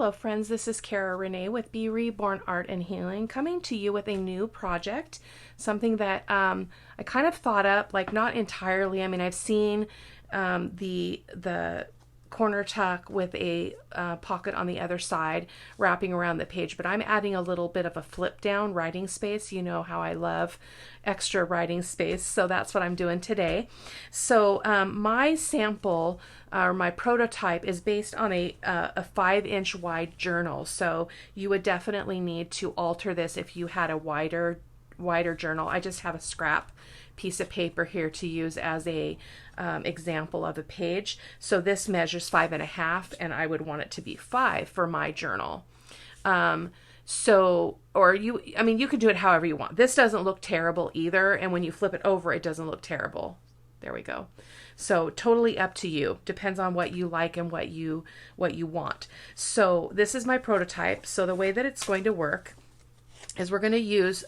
Hello friends, this is Cara-Renee with B.Reborn Art and Healing, coming to you with a new project, something that I kind of thought up, like not entirely. I mean, I've seen the corner tuck with a pocket on the other side wrapping around the page, but I'm adding a little bit of a flip down writing space. You know how I love extra writing space, so that's what I'm doing today. So my sample or my prototype is based on a 5-inch wide journal, so you would definitely need to alter this if you had a wider journal. I just have a scrap piece of paper here to use as a example of a page. So this measures 5.5, and I would want it to be 5 for my journal. Or you could do it however you want. This doesn't look terrible either, and when you flip it over, it doesn't look terrible. There we go. So totally up to you. Depends on what you like and what you want. So this is my prototype. So the way that it's going to work is we're going to use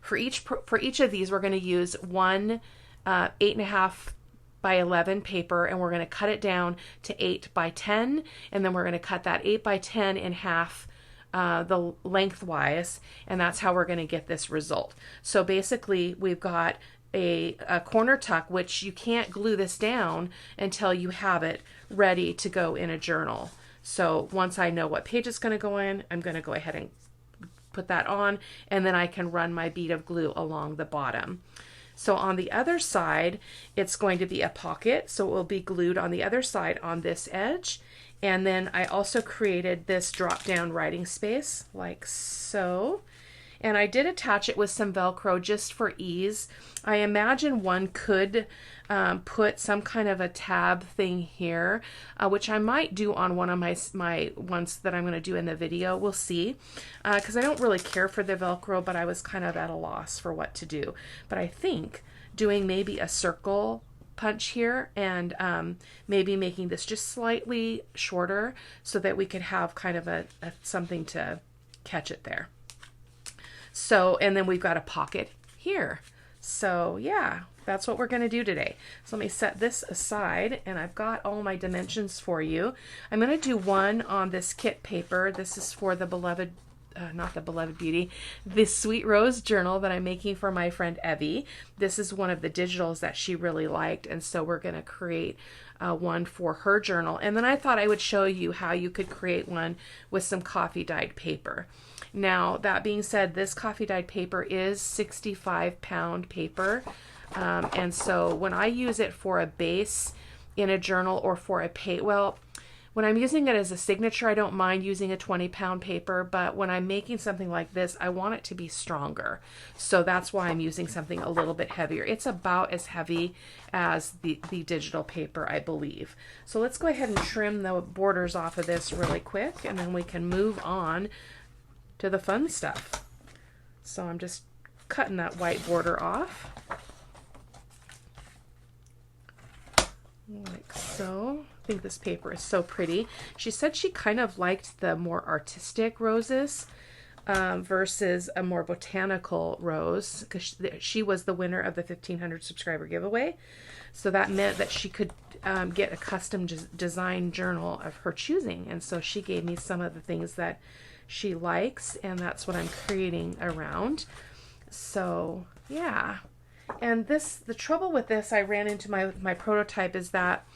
for each of these, we're going to use one 8.5 by 11 paper, and we're going to cut it down to 8 by 10, and then we're going to cut that 8 by 10 in half the lengthwise, and that's how we're going to get this result. So basically we've got a corner tuck, which you can't glue this down until you have it ready to go in a journal. So once I know what page it's going to go in, I'm going to go ahead and put that on, and then I can run my bead of glue along the bottom. So on the other side, it's going to be a pocket, so it will be glued on the other side on this edge. And then I also created this drop down writing space like so. And I did attach it with some Velcro just for ease. I imagine one could put some kind of a tab thing here, which I might do on one of my ones that I'm going to do in the video. We'll see, because I don't really care for the Velcro, but I was kind of at a loss for what to do. But I think doing maybe a circle punch here and maybe making this just slightly shorter so that we could have kind of a something to catch it there. So, and then we've got a pocket here. So yeah, that's what we're going to do today. So let me set this aside, and I've got all my dimensions for you. I'm going to do one on this kit paper. This is for the beloved, not the beloved beauty, this Sweet Rose journal that I'm making for my friend Evie. This is one of the digitals that she really liked, and so we're going to create one for her journal. And then I thought I would show you how you could create one with some coffee dyed paper. Now, that being said, this coffee dyed paper is 65-pound paper. And so when I use it for a base in a journal or for a page, well, when I'm using it as a signature, I don't mind using a 20-pound paper, but when I'm making something like this, I want it to be stronger. So that's why I'm using something a little bit heavier. It's about as heavy as the digital paper, I believe. So let's go ahead and trim the borders off of this really quick, and then we can move on to the fun stuff. So I'm just cutting that white border off. Like so. I think this paper is so pretty. She said she kind of liked the more artistic roses versus a more botanical rose, because she was the winner of the 1,500 subscriber giveaway. So that meant that she could get a custom design journal of her choosing. And so she gave me some of the things that she likes, and that's what I'm creating around. So yeah. And the trouble with this, I ran into my prototype, is that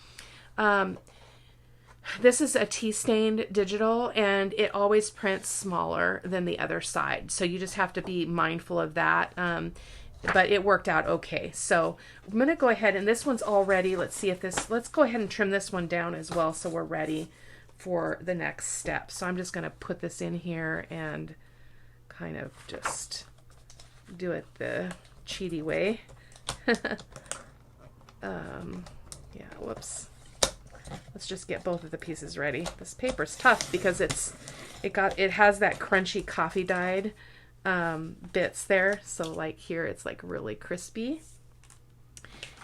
this is a tea stained digital, and it always prints smaller than the other side. So you just have to be mindful of that. But it worked out okay. So I'm going to go ahead, and this one's all ready. Let's go ahead and trim this one down as well, so we're ready for the next step. So I'm just going to put this in here and kind of just do it the cheaty way. Yeah, whoops. Let's just get both of the pieces ready. This paper's tough because it has that crunchy coffee dyed bits there. So like here, it's like really crispy.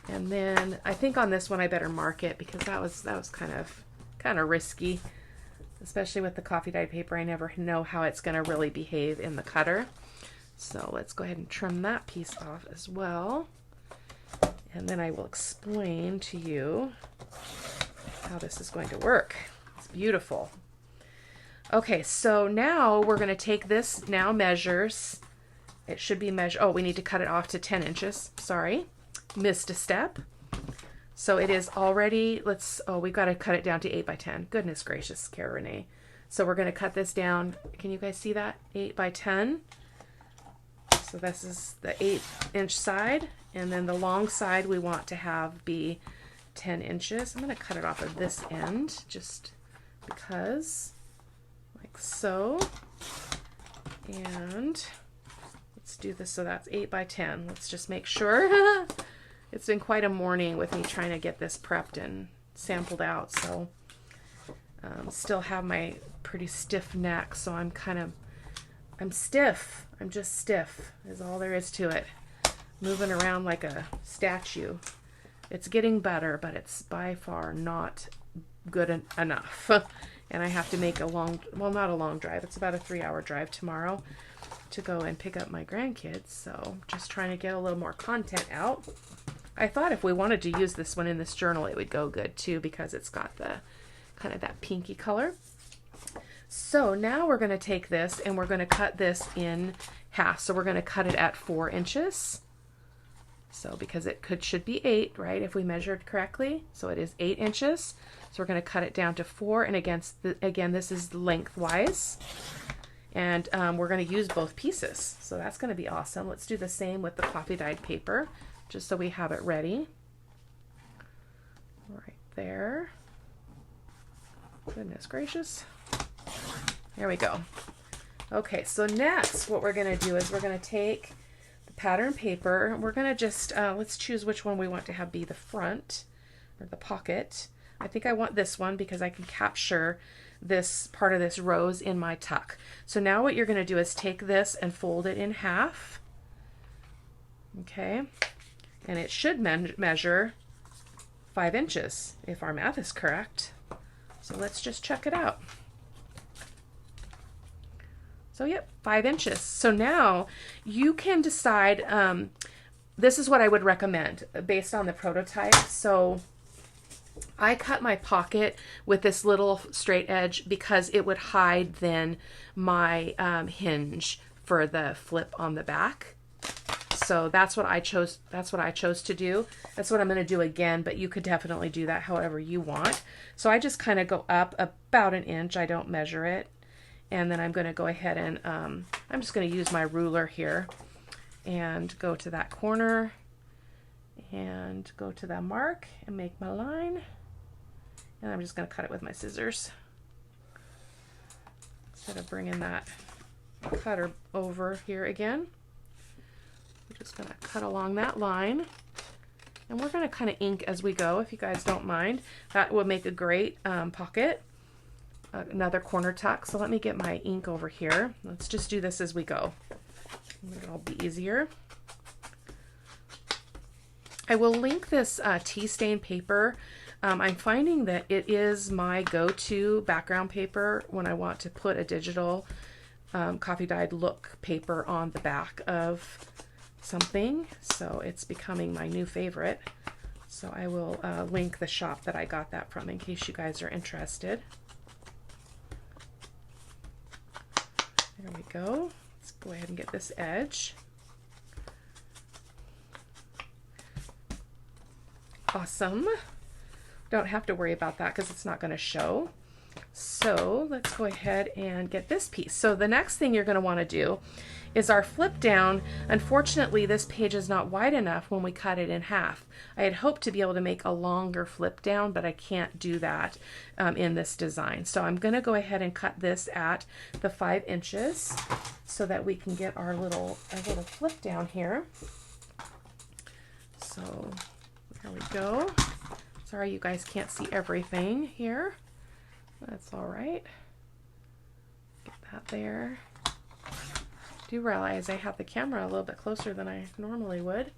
And then I think on this one I better mark it, because that was kind of risky, especially with the coffee dyed paper. I never know how it's going to really behave in the cutter. So let's go ahead and trim that piece off as well. And then I will explain to you how this is going to work. It's beautiful. Okay, so now we're going to take this now measures. It should be measure. Oh, we need to cut it off to 10 inches. Sorry, missed a step. So it is already, we've got to cut it down to 8 by 10. Goodness gracious, Cara-Renee. So we're going to cut this down. Can you guys see that? 8 by 10. So this is the 8-inch side. And then the long side we want to have be 10 inches. I'm going to cut it off of this end just because, like so. And let's do this so that's 8 by 10. Let's just make sure. It's been quite a morning with me trying to get this prepped and sampled out. So still have my pretty stiff neck, so I'm stiff. I'm just stiff is all there is to it. Moving around like a statue. It's getting better, but it's by far not good enough. And I have to make a long, well, not a long drive. It's about a 3-hour drive tomorrow to go and pick up my grandkids. So just trying to get a little more content out. I thought if we wanted to use this one in this journal, it would go good too, because it's got the kind of that pinky color. So now we're going to take this and we're going to cut this in half. So we're going to cut it at 4 inches. So because it should be 8, right, if we measured correctly. So it is 8 inches. So we're going to cut it down to 4. And again, this is lengthwise. And we're going to use both pieces. So that's going to be awesome. Let's do the same with the coffee dyed paper, just so we have it ready. Right there. Goodness gracious. There we go. Okay, so next what we're going to do is we're going to take the pattern paper. We're going to just, let's choose which one we want to have be the front or the pocket. I think I want this one because I can capture this part of this rose in my tuck. So now what you're going to do is take this and fold it in half. Okay. And it should measure 5 inches if our math is correct. So let's just check it out. So yep, 5 inches. So now you can decide, this is what I would recommend based on the prototype. So I cut my pocket with this little straight edge because it would hide then my hinge for the flip on the back. So that's what I chose. That's what I chose to do. That's what I'm going to do again, but you could definitely do that however you want. So I just kind of go up about 1 inch. I don't measure it. And then I'm going to go ahead and I'm just going to use my ruler here and go to that corner and go to that mark and make my line. And I'm just going to cut it with my scissors instead of bringing that cutter over here again. I'm just going to cut along that line, and we're going to kind of ink as we go, if you guys don't mind. That would make a great pocket, another corner tuck. So let me get my ink over here. Let's just do this as we go. It'll be easier. I will link this tea stain paper. I'm finding that it is my go-to background paper when I want to put a digital coffee dyed look paper on the back of something. So it's becoming my new favorite. So I will link the shop that I got that from in case you guys are interested. There we go. Let's go ahead and get this edge. Awesome. Don't have to worry about that because it's not going to show. So let's go ahead and get this piece. So the next thing you're going to want to do is our flip down. Unfortunately, this page is not wide enough when we cut it in half. I had hoped to be able to make a longer flip down, but I can't do that in this design. So I'm going to go ahead and cut this at the 5 inches so that we can get our little flip down here. So there we go. Sorry you guys can't see everything here. That's all right. Get that there. Do realize I have the camera a little bit closer than I normally would.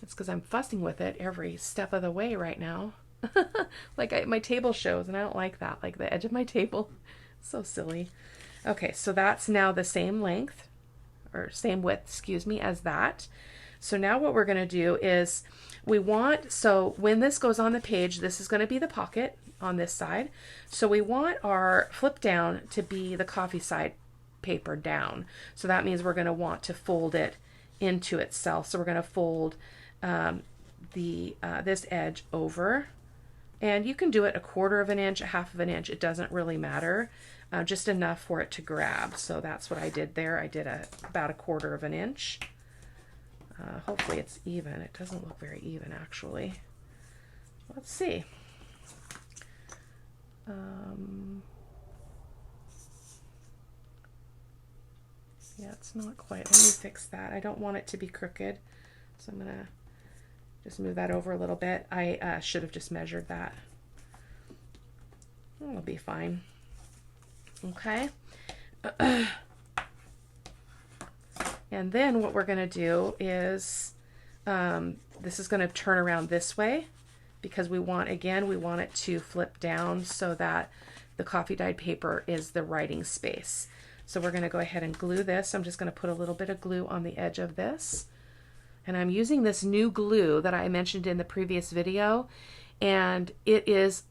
It's because I'm fussing with it every step of the way right now. Like my table shows, and I don't like that. Like the edge of my table. So silly. Okay, so that's now the same length, or same width, excuse me, as that. So now what we're going to do is so when this goes on the page, this is going to be the pocket. on this side. So we want our flip down to be the coffee side paper down. So that means we're going to want to fold it into itself. So we're going to fold this edge over, and you can do it 1/4 of an inch, 1/2 of an inch. It doesn't really matter, just enough for it to grab. So that's what I did there. I did about 1/4 of an inch. Hopefully it's even. It doesn't look very even actually. Let's see. Yeah, it's not quite. Let me fix that. I don't want it to be crooked, so I'm gonna just move that over a little bit. I should have just measured that. It'll be fine. Okay. And then what we're going to do is, this is going to turn around this way because we want, again, we want it to flip down so that the coffee dyed paper is the writing space. So we're going to go ahead and glue this. I'm just going to put a little bit of glue on the edge of this. And I'm using this new glue that I mentioned in the previous video, and it is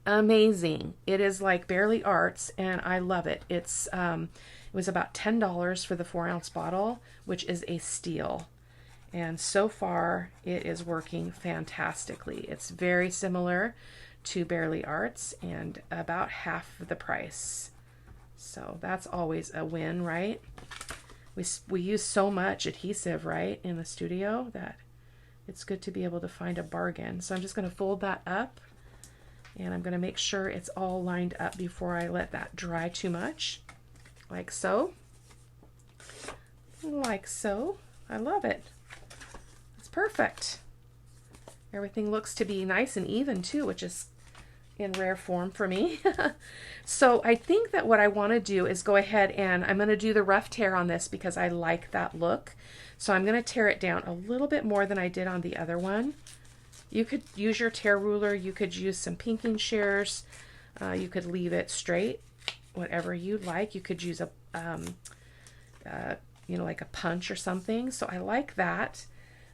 amazing. It is like Barely Arts, and I love it. It's it was about $10 for the 4-ounce bottle, which is a steal. And so far, it is working fantastically. It's very similar to Barely Arts and about half the price. So that's always a win, right? We use so much adhesive, right, in the studio that it's good to be able to find a bargain. So I'm just going to fold that up, and I'm going to make sure it's all lined up before I let that dry too much, like so. Like so. I love it. It's perfect. Everything looks to be nice and even too, which is in rare form for me. So I think that what I want to do is go ahead and I'm going to do the rough tear on this because I like that look. So I'm going to tear it down a little bit more than I did on the other one. You could use your tear ruler, you could use some pinking shears, you could leave it straight, whatever you like. You could use a, you know, like a punch or something. So I like that.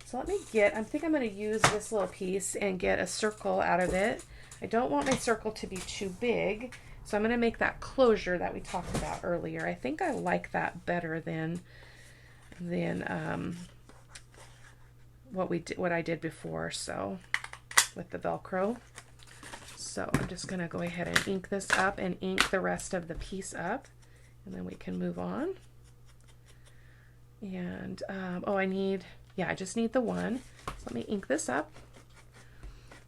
So let me get, I think I'm going to use this little piece and get a circle out of it. I don't want my circle to be too big, so I'm going to make that closure that we talked about earlier. I think I like that better than what I did before, so with the Velcro. So I'm just going to go ahead and ink this up and ink the rest of the piece up, and then we can move on. And oh, I just need the one. So let me ink this up.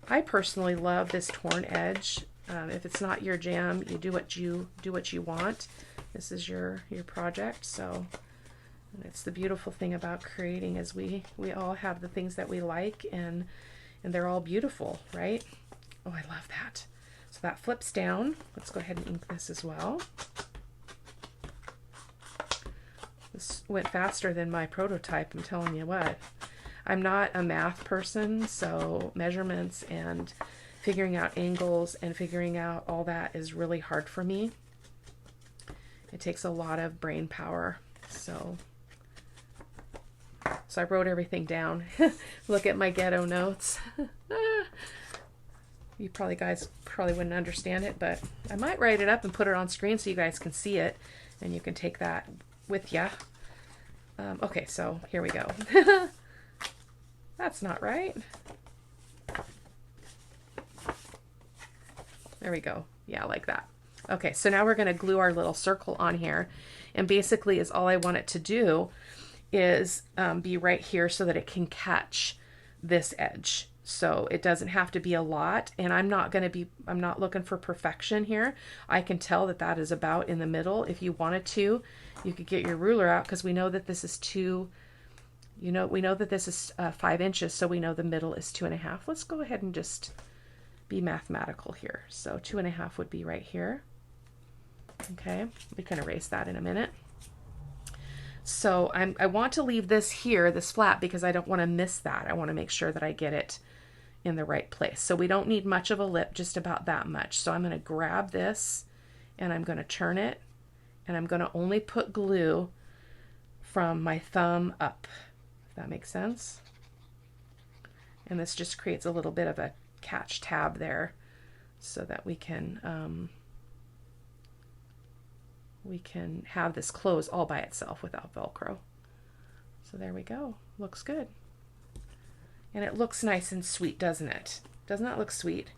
I personally love this torn edge. If it's not your jam, you do what you want. This is your project. So it's the beautiful thing about creating is we all have the things that we like, and they're all beautiful, right? Oh, I love that. So that flips down. Let's go ahead and ink this as well. This went faster than my prototype, I'm telling you what. I'm not a math person, so measurements and figuring out angles and figuring out all that is really hard for me. It takes a lot of brain power. So I wrote everything down. Look at my ghetto notes. You guys probably wouldn't understand it, but I might write it up and put it on screen so you guys can see it and you can take that with ya. Okay, so here we go. That's not right. There we go. Yeah, like that. Okay, so now we're going to glue our little circle on here. And basically is all I want it to do is be right here so that it can catch this edge. So it doesn't have to be a lot. And I'm not looking for perfection here. I can tell that that is about in the middle. If you wanted to, you could get your ruler out because we know that this is we know that this is 5 inches, so we know the middle is 2.5. Let's go ahead and just be mathematical here. So 2.5 would be right here. Okay, we can erase that in a minute. So I want to leave this here, this flat, because I don't want to miss that. I want to make sure that I get it in the right place. So we don't need much of a lip, just about that much. So I'm going to grab this and I'm going to turn it, and I'm going to only put glue from my thumb up. That makes sense. And this just creates a little bit of a catch tab there so that we can have this close all by itself without Velcro. So there we go. Looks good. And it looks nice and sweet, doesn't it? Doesn't that look sweet?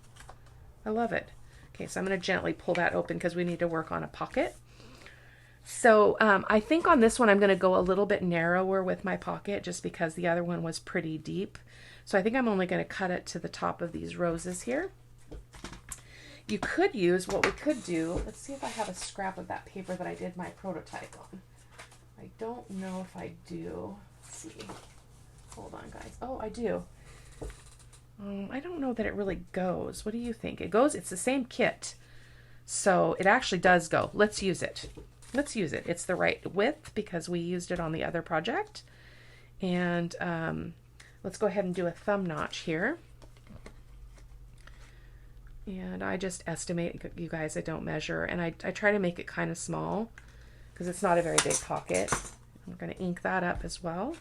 I love it. Okay, so I'm going to gently pull that open because we need to work on a pocket. So I think on this one I'm going to go a little bit narrower with my pocket just because the other one was pretty deep. So I think I'm only going to cut it to the top of these roses here. You could use, what we could do, let's see if I have a scrap of that paper that I did my prototype on. I don't know if I do. Let's see. Hold on, guys. Oh, I do. I don't know that it really goes. What do you think? It goes, it's the same kit. So it actually does go. Let's use it. Let's use it. It's the right width because we used it on the other project. And let's go ahead and do a thumb notch here. And I just estimate, you guys, I don't measure. And I try to make it kind of small because it's not a very big pocket. I'm going to ink that up as well.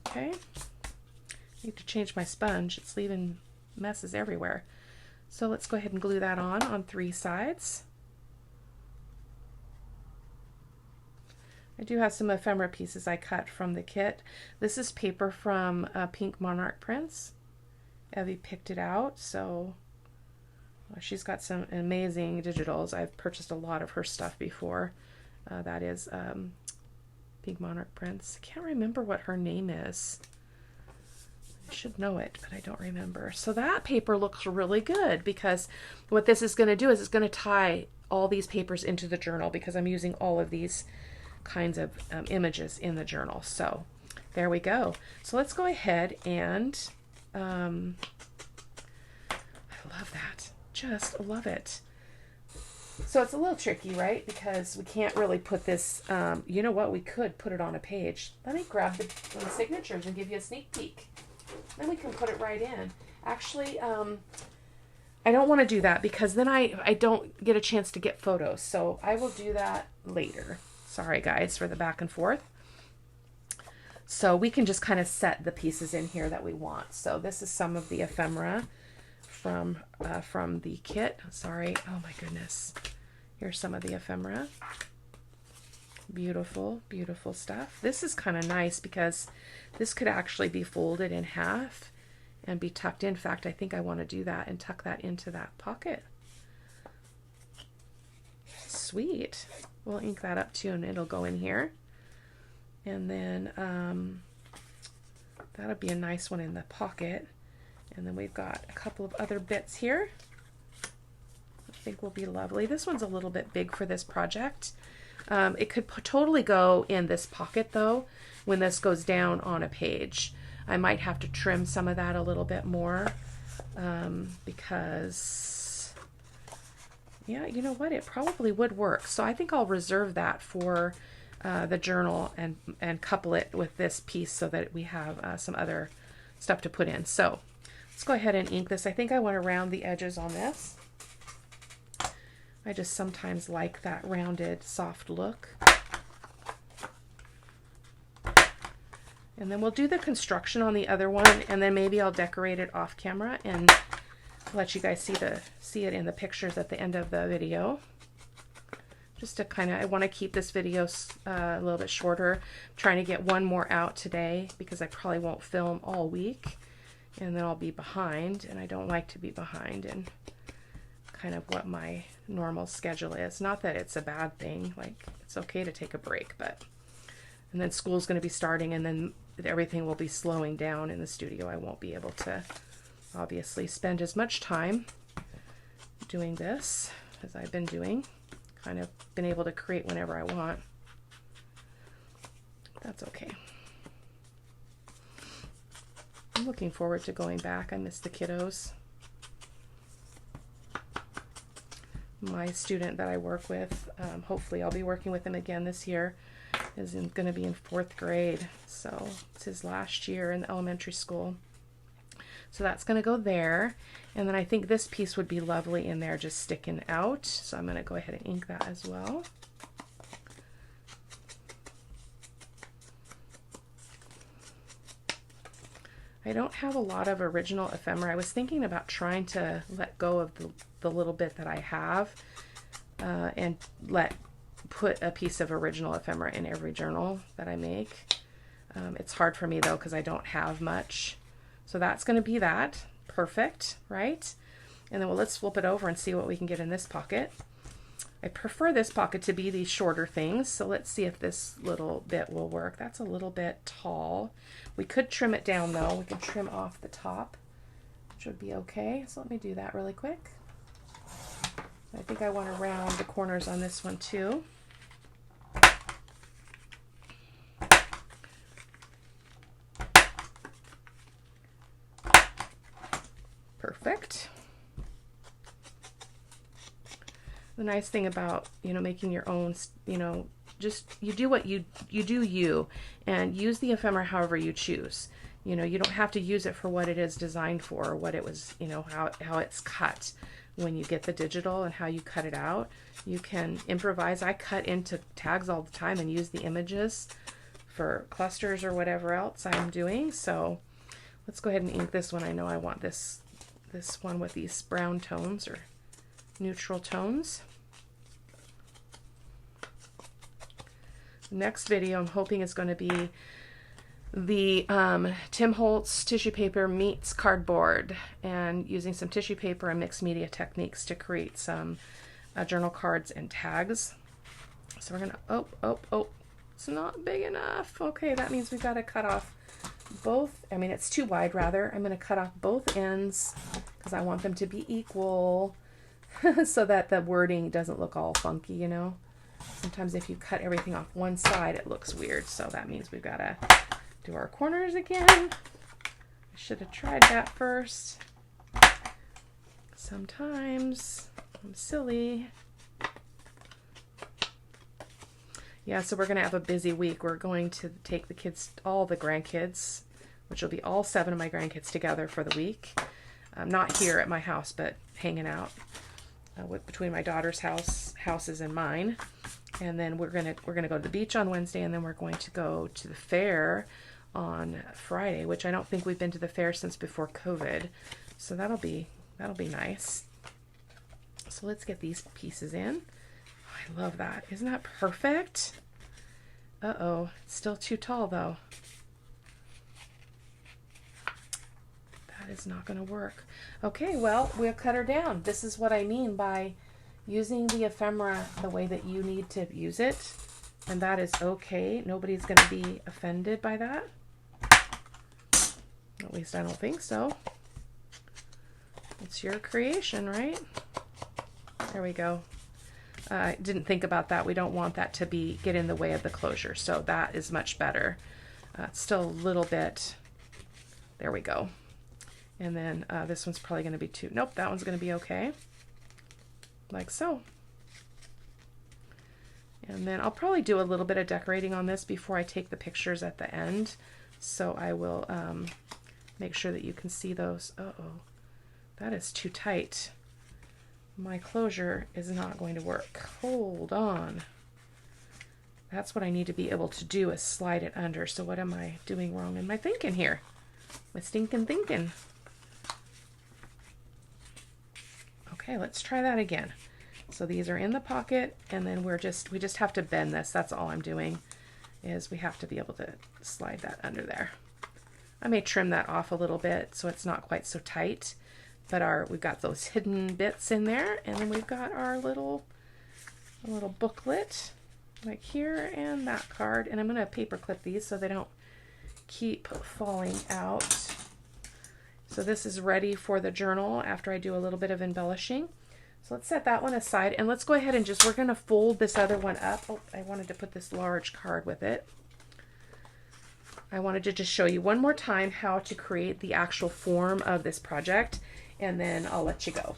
Okay, need to change my sponge. It's leaving messes everywhere. So let's go ahead and glue that on 3 sides. I do have some ephemera pieces I cut from the kit. This is paper from Pink Monarch Prints. Evie picked it out, so she's got some amazing digitals. I've purchased a lot of her stuff before. That is Pink Monarch Prints. I can't remember what her name is. I should know it, but I don't remember. So that paper looks really good because what this is going to do is it's going to tie all these papers into the journal because I'm using all of these kinds of images in the journal. So there we go. So let's go ahead and I love that. Just love it. So it's a little tricky, right? Because we can't really put this, you know what, we could put it on a page. Let me grab the signatures and give you a sneak peek. Then we can put it right in. Actually, I don't want to do that because then I don't get a chance to get photos. So I will do that later. Sorry, guys, for the back and forth. So we can just kind of set the pieces in here that we want. So this is some of the ephemera from the kit. Sorry. Oh my goodness. Here's some of the ephemera. Beautiful, beautiful stuff. This is kind of nice because this could actually be folded in half and be tucked in. In fact, I think I want to do that and tuck that into that pocket. Sweet. We'll ink that up too and it'll go in here. And then that'll be a nice one in the pocket. And then we've got a couple of other bits here. I think will be lovely. This one's a little bit big for this project. It could totally go in this pocket though when this goes down on a page. I might have to trim some of that a little bit more because, yeah, you know what? It probably would work. So I think I'll reserve that for the journal and couple it with this piece so that we have some other stuff to put in. So let's go ahead and ink this. I think I want to round the edges on this. I just sometimes like that rounded, soft look. And then we'll do the construction on the other one, and then maybe I'll decorate it off camera and let you guys see it in the pictures at the end of the video. Just to kind of, I want to keep this video a little bit shorter. I'm trying to get one more out today because I probably won't film all week, and then I'll be behind, and I don't like to be behind in kind of what my normal schedule is. Not that it's a bad thing, like it's okay to take a break, but and then school's going to be starting, and then everything will be slowing down in the studio. I won't be able to obviously spend as much time doing this as I've been doing. Kind of been able to create whenever I want. That's okay. I'm looking forward to going back. I miss the kiddos. My student that I work with, hopefully I'll be working with him again this year, is going to be in 4th grade. So it's his last year in elementary school. So that's going to go there. And then I think this piece would be lovely in there just sticking out. So I'm going to go ahead and ink that as well. I don't have a lot of original ephemera. I was thinking about trying to let go of the little bit that I have and put a piece of original ephemera in every journal that I make. It's hard for me though because I don't have much. So that's going to be that. Perfect, right? And then let's flip it over and see what we can get in this pocket. I prefer this pocket to be these shorter things, so let's see if this little bit will work. That's a little bit tall. We could trim it down though. We could trim off the top, which would be okay. So let me do that really quick. I think I want to round the corners on this one too. Perfect. The nice thing about, making your own, just you do what you do you, and use the ephemera however you choose. You don't have to use it for what it is designed for, or what it was, how it's cut when you get the digital and how you cut it out. You can improvise. I cut into tags all the time and use the images for clusters or whatever else I'm doing. So let's go ahead and ink this one. I know I want this one with these brown tones or neutral tones. Next video I'm hoping is going to be the Tim Holtz tissue paper meets cardboard, and using some tissue paper and mixed media techniques to create some journal cards and tags. So we're gonna, oh, it's not big enough. Okay, that means we've got to cut off both, it's too wide rather. I'm going to cut off both ends because I want them to be equal so that the wording doesn't look all funky, Sometimes if you cut everything off one side, it looks weird. So that means we've got to do our corners again. I should have tried that first. Sometimes I'm silly. Yeah, so we're going to have a busy week. We're going to take the kids, all the grandkids, which will be all 7 of my grandkids together for the week. Not here at my house, but hanging out between my daughter's houses and mine. And then we're gonna go to the beach on Wednesday, and then we're going to go to the fair on Friday, which I don't think we've been to the fair since before COVID. So that'll be nice. So let's get these pieces in. I love that. Isn't that perfect? Uh-oh, it's still too tall though. That is not going to work. Okay, well, we'll cut her down. This is what I mean by using the ephemera the way that you need to use it. And that is okay. Nobody's going to be offended by that. At least I don't think so. It's your creation, right? There we go. I didn't think about that. We don't want that to get in the way of the closure. So that is much better. It's still a little bit. There we go. And then this one's probably going to be too. Nope, that one's going to be okay. Like so. And then I'll probably do a little bit of decorating on this before I take the pictures at the end. So I will make sure that you can see those. Uh-oh, that is too tight. My closure is not going to work. Hold on. That's what I need to be able to do, is slide it under. So what am I doing wrong in my thinking here? My stinking thinking. Okay, let's try that again. So these are in the pocket, and then we just have to bend this. That's all I'm doing, is we have to be able to slide that under there. I may trim that off a little bit so it's not quite so tight, but we've got those hidden bits in there, and then we've got our little booklet like here, and that card, and I'm going to paper clip these so they don't keep falling out. So this is ready for the journal after I do a little bit of embellishing. So let's set that one aside, and let's go ahead and we're going to fold this other one up. Oh, I wanted to put this large card with it. I wanted to just show you one more time how to create the actual form of this project, and then I'll let you go.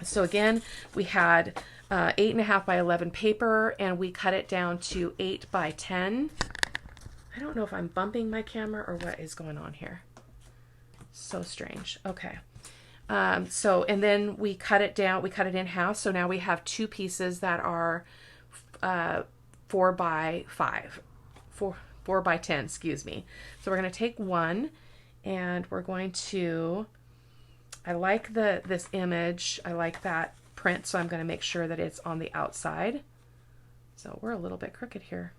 So again, we had 8.5 by 11 paper, and we cut it down to 8 by 10. I don't know if I'm bumping my camera or what is going on here. So strange. Okay. So, and then we cut it down, we cut it in half. So now we have two pieces that are 4 by 10, excuse me. So we're going to take one and we're going to, I like this image. I like that print. So I'm going to make sure that it's on the outside. So we're a little bit crooked here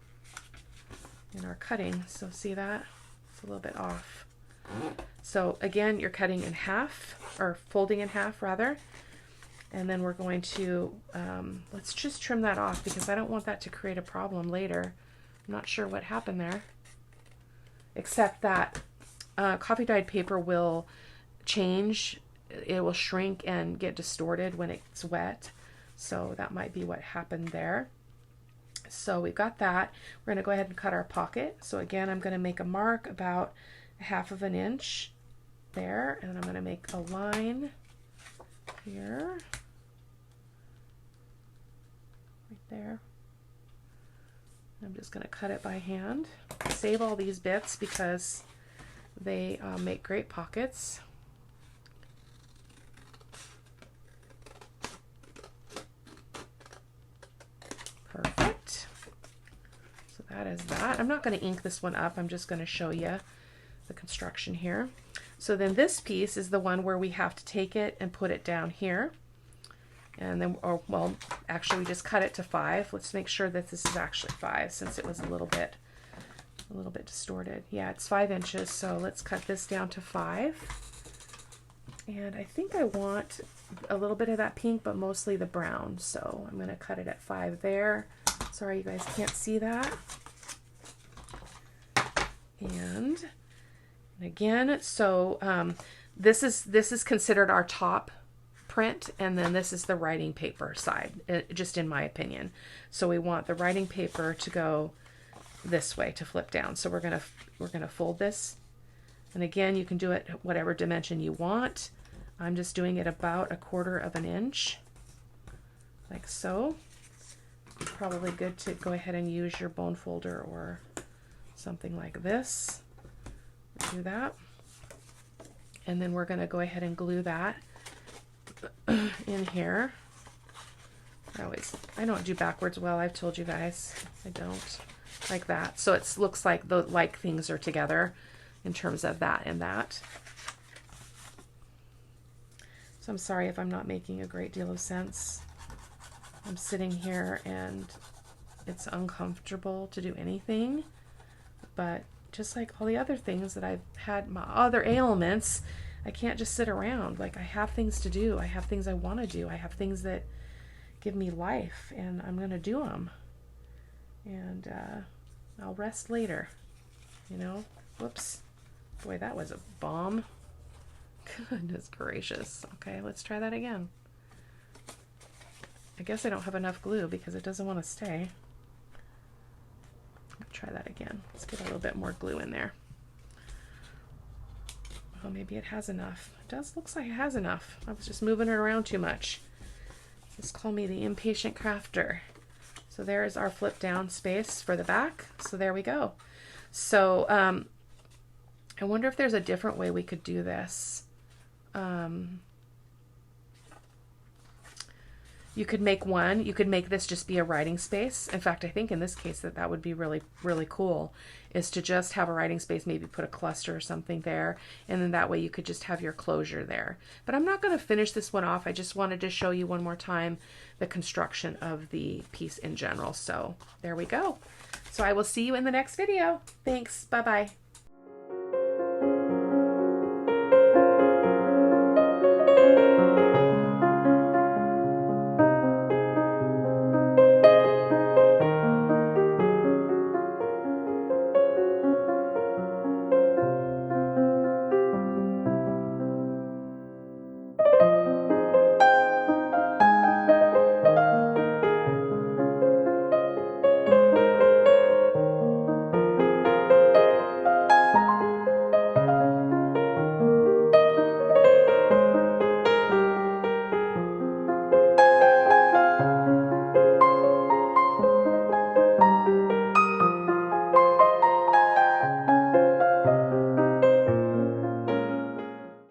in our cutting. So see that? It's a little bit off. So again, you're cutting in half, or folding in half rather. And then we're going to, let's just trim that off because I don't want that to create a problem later. I'm not sure what happened there. Except that coffee dyed paper will change. It will shrink and get distorted when it's wet. So that might be what happened there. So we've got that. We're going to go ahead and cut our pocket. So again, I'm going to make a mark about 1/2 inch there, and I'm going to make a line here, right there. I'm just going to cut it by hand. Save all these bits because they make great pockets. Perfect. So that is that. I'm not going to ink this one up. I'm just going to show you the construction here. So then this piece is the one where we have to take it and put it down here. And then, or well, actually we just cut it to 5. Let's make sure that this is actually 5 since it was a little bit distorted. Yeah, it's 5 inches. So let's cut this down to 5. And I think I want a little bit of that pink, but mostly the brown. So I'm going to cut it at 5 there. Sorry, you guys can't see that. And again, so this is considered our top print, and then this is the writing paper side, just in my opinion. So we want the writing paper to go this way, to flip down. So we're gonna fold this, and again, you can do it whatever dimension you want. I'm just doing it about 1/4 inch, like so. It's probably good to go ahead and use your bone folder or something like this. Do that, and then we're going to go ahead and glue that in here. I don't do backwards well. I've told you guys I don't, like that. So it looks like the things are together in terms of that and that. So I'm sorry if I'm not making a great deal of sense. I'm sitting here and it's uncomfortable to do anything, but just like all the other things that I've had, my other ailments, I can't just sit around. Like, I have things to do. I have things I want to do. I have things that give me life, and I'm going to do them. And I'll rest later, you know? Whoops. Boy, that was a bomb. Goodness gracious. Okay, let's try that again. I guess I don't have enough glue because it doesn't want to stay. Try that again. Let's get a little bit more glue in there. Oh, maybe it has enough. It looks like it has enough. I was just moving it around too much. Just call me the impatient crafter. So there is our flip down space for the back. So there we go. So I wonder if there's a different way we could do this. You could make one, you could make this just be a writing space. In fact, I think in this case that would be really, really cool, is to just have a writing space, maybe put a cluster or something there, and then that way you could just have your closure there. But I'm not going to finish this one off. I just wanted to show you one more time the construction of the piece in general. So there we go. So I will see you in the next video. Thanks. Bye-bye.